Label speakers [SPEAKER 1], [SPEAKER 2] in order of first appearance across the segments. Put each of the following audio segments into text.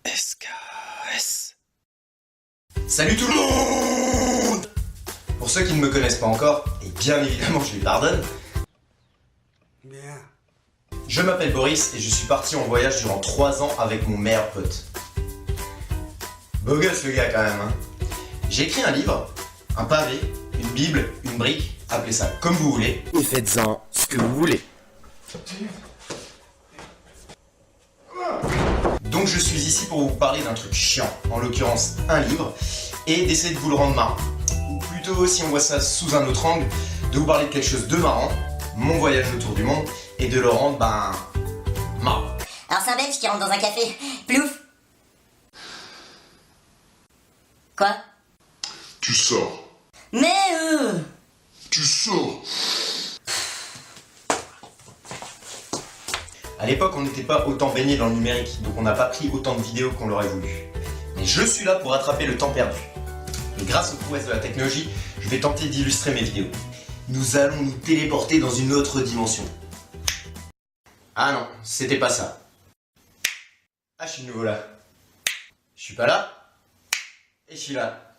[SPEAKER 1] SKS. Salut tout le monde! Pour ceux qui ne me connaissent pas encore, et bien évidemment je les pardonne, je m'appelle Boris et je suis parti en voyage durant 3 ans avec mon meilleur pote. Beau gosse le gars quand même, hein. J'ai écrit un livre, un pavé, une bible, une brique, appelez ça comme vous voulez, et faites-en ce que vous voulez. Donc je suis ici pour vous parler d'un truc chiant, en l'occurrence un livre, et d'essayer de vous le rendre marrant. Ou plutôt, si on voit ça sous un autre angle, de vous parler de quelque chose de marrant, mon voyage autour du monde, et de le rendre, marrant.
[SPEAKER 2] Alors c'est un belge qui rentre dans un café, plouf. Quoi?
[SPEAKER 3] Tu sors.
[SPEAKER 2] Mais
[SPEAKER 3] Tu sors.
[SPEAKER 1] À l'époque, on n'était pas autant baigné dans le numérique, donc on n'a pas pris autant de vidéos qu'on l'aurait voulu. Mais je suis là pour rattraper le temps perdu. Et grâce aux prouesses de la technologie, je vais tenter d'illustrer mes vidéos. Nous allons nous téléporter dans une autre dimension. Ah non, c'était pas ça. Ah, je suis de nouveau là. Je suis pas là. Et je suis là.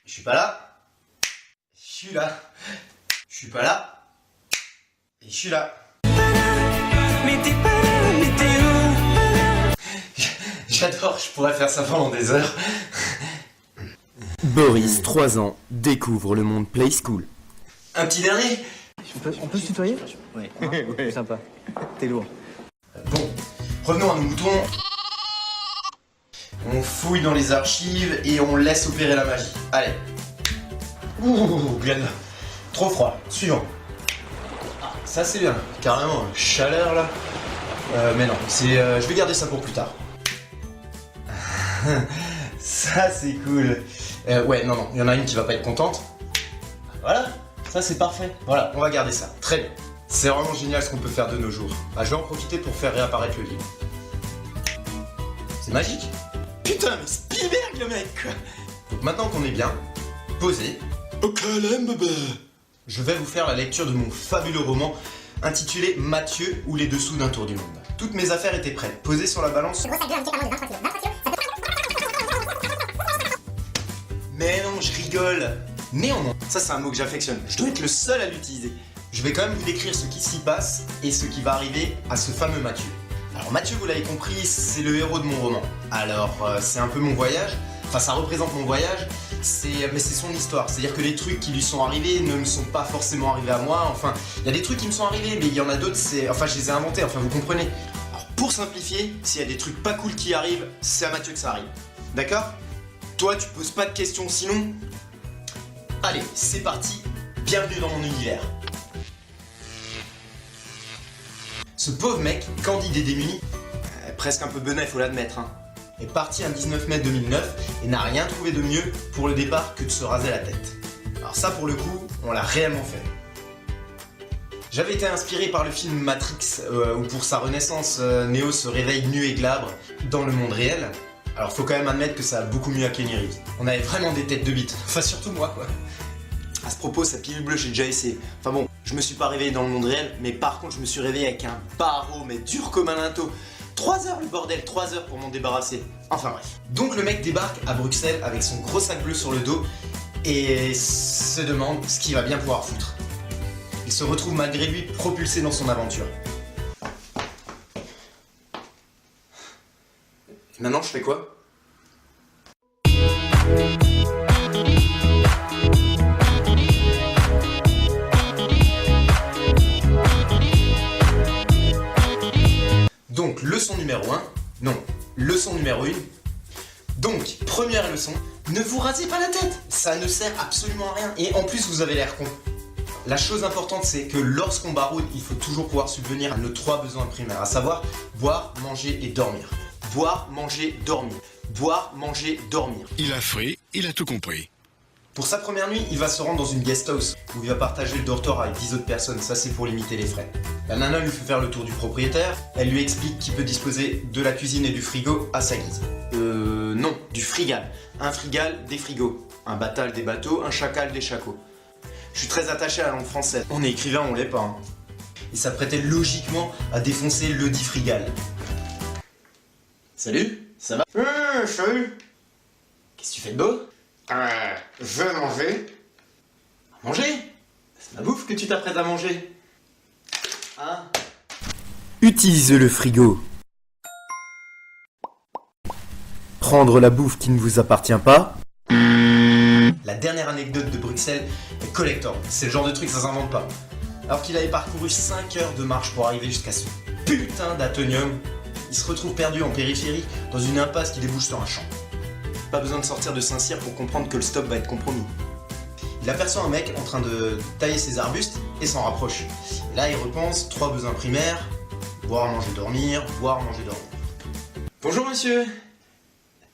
[SPEAKER 1] Je suis pas là. Je suis là. Je suis pas là. Et je suis là. J'adore, je pourrais faire ça pendant des heures.
[SPEAKER 4] Boris, 3 ans, découvre le monde Play School.
[SPEAKER 1] Un petit dernier.
[SPEAKER 5] On peut se tutoyer? Ouais. Ouais. Sympa. T'es lourd.
[SPEAKER 1] Bon, revenons à nos moutons. On fouille dans les archives et on laisse opérer la magie. Allez. Ouh, Glenn. Trop froid. Suivant. Ah, ça c'est bien. Carrément, chaleur là. Mais non, je vais garder ça pour plus tard. Ça c'est cool. Ouais, non, il y en a une qui va pas être contente. Voilà, ça c'est parfait. Voilà, on va garder ça. Très bien. C'est vraiment génial ce qu'on peut faire de nos jours. Ah, je vais en profiter pour faire réapparaître le livre. C'est magique. Putain, mais Spielberg le mec quoi. Donc maintenant qu'on est bien, posé, au calme bébé, je vais vous faire la lecture de mon fabuleux roman intitulé Mathieu ou les dessous d'un tour du monde. Toutes mes affaires étaient prêtes, posées sur la balance. Mais non, je rigole. Néanmoins, ça c'est un mot que j'affectionne. Je dois être le seul à l'utiliser. Je vais quand même vous décrire ce qui s'y passe et ce qui va arriver à ce fameux Mathieu. Alors Mathieu, vous l'avez compris, c'est le héros de mon roman. Alors c'est un peu mon voyage, enfin ça représente mon voyage, mais c'est son histoire. C'est-à-dire que les trucs qui lui sont arrivés ne me sont pas forcément arrivés à moi. Enfin, il y a des trucs qui me sont arrivés, mais il y en a d'autres, je les ai inventés, enfin vous comprenez. Alors pour simplifier, s'il y a des trucs pas cool qui arrivent, c'est à Mathieu que ça arrive. D'accord? Toi, tu poses pas de questions sinon. Allez, c'est parti, bienvenue dans mon univers. Ce pauvre mec, candide et démuni, presque un peu benet, faut l'admettre, hein, est parti un 19 mai 2009 et n'a rien trouvé de mieux pour le départ que de se raser la tête. Alors ça, pour le coup, on l'a réellement fait. J'avais été inspiré par le film Matrix, où pour sa renaissance, Neo se réveille nu et glabre dans le monde réel. Alors faut quand même admettre que ça a beaucoup mieux à Keanu Reeves. On avait vraiment des têtes de bite, enfin surtout moi quoi. À ce propos, sa pilule bleue, j'ai déjà essayé. Enfin bon, je me suis pas réveillé dans le monde réel, mais par contre je me suis réveillé avec un barreau, mais dur comme un linteau. 3 heures le bordel, 3 heures pour m'en débarrasser. Enfin bref. Donc le mec débarque à Bruxelles avec son gros sac bleu sur le dos et se demande ce qu'il va bien pouvoir foutre. Il se retrouve malgré lui propulsé dans son aventure. Maintenant je fais quoi? Donc leçon numéro 1, non, leçon numéro 1. Donc, première leçon, ne vous rasez pas la tête, ça ne sert absolument à rien. Et en plus vous avez l'air con. La chose importante c'est que lorsqu'on baroude, il faut toujours pouvoir subvenir à nos 3 besoins primaires, à savoir boire, manger et dormir. Boire, manger, dormir. Boire, manger, dormir.
[SPEAKER 3] Il a fait, il a tout compris.
[SPEAKER 1] Pour sa première nuit, il va se rendre dans une guest house où il va partager le dortoir avec 10 autres personnes, ça c'est pour limiter les frais. La nana lui fait faire le tour du propriétaire, elle lui explique qu'il peut disposer de la cuisine et du frigo à sa guise. Non, du frigal. Un frigal, des frigos. Un batal, des bateaux, un chacal, des chacos. Je suis très attaché à la langue française. On est écrivain, on l'est pas. Hein. Il s'apprêtait logiquement à défoncer le dit frigal. Salut, ça va? Salut. Qu'est-ce que tu fais de beau?
[SPEAKER 3] Je vais manger.
[SPEAKER 1] À manger? C'est ma bouffe que tu t'apprêtes à manger. Hein?
[SPEAKER 4] Utilisez le frigo. Prendre la bouffe qui ne vous appartient pas.
[SPEAKER 1] La dernière anecdote de Bruxelles est collector. C'est le genre de truc, ça s'invente pas. Alors qu'il avait parcouru 5 heures de marche pour arriver jusqu'à ce putain d'Atonium, il se retrouve perdu en périphérie dans une impasse qui débouche sur un champ. Pas besoin de sortir de Saint-Cyr pour comprendre que le stop va être compromis. Il aperçoit un mec en train de tailler ses arbustes et s'en rapproche. Et là, il repense 3 besoins primaires: boire, manger, dormir, boire, manger, dormir. Bonjour monsieur.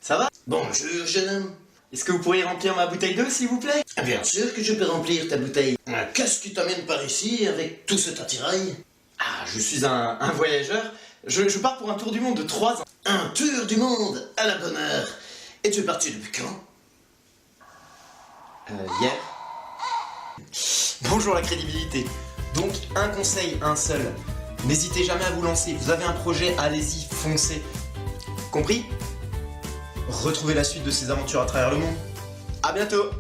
[SPEAKER 1] Ça va?
[SPEAKER 6] Bonjour, jeune homme.
[SPEAKER 1] Est-ce que vous pourriez remplir ma bouteille d'eau, s'il vous plaît?
[SPEAKER 6] Bien sûr que je peux remplir ta bouteille. Qu'est-ce qui t'amène par ici avec tout cet attirail?
[SPEAKER 1] Ah, je suis un voyageur. Je pars pour un tour du monde de 3 ans.
[SPEAKER 6] Un tour du monde à la bonne heure. Et tu es parti depuis quand?
[SPEAKER 1] Hier. Bonjour la crédibilité. Donc, un conseil, un seul. N'hésitez jamais à vous lancer. Vous avez un projet, allez-y, foncez. Compris? Retrouvez la suite de ces aventures à travers le monde. À bientôt!